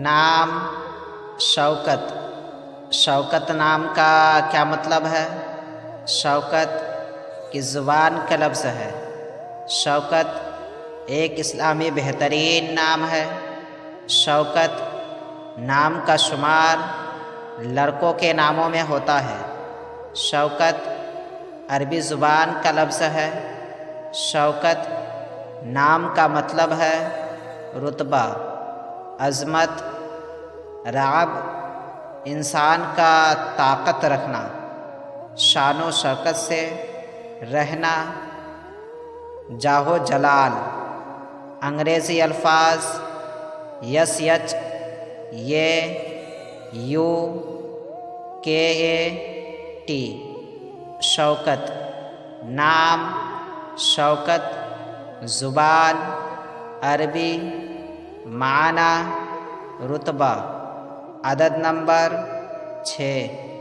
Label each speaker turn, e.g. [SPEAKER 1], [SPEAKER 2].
[SPEAKER 1] نام شوکت۔ شوکت نام کا کیا مطلب ہے؟ شوکت کی زبان کا لفظ ہے۔ شوکت ایک اسلامی بہترین نام ہے۔ شوکت نام کا شمار لڑکوں کے ناموں میں ہوتا ہے۔ شوکت عربی زبان کا لفظ ہے۔ شوکت نام کا مطلب ہے رتبہ، عظمت، رعب، انسان کا طاقت رکھنا، شان و شوکت سے رہنا، جاہ و جلال۔ انگریزی الفاظ یس یچ، یہ، یو، کے اے ٹی۔ شوکت نام، شوکت زبان، عربی، معنی رتبہ، عدد نمبر 6۔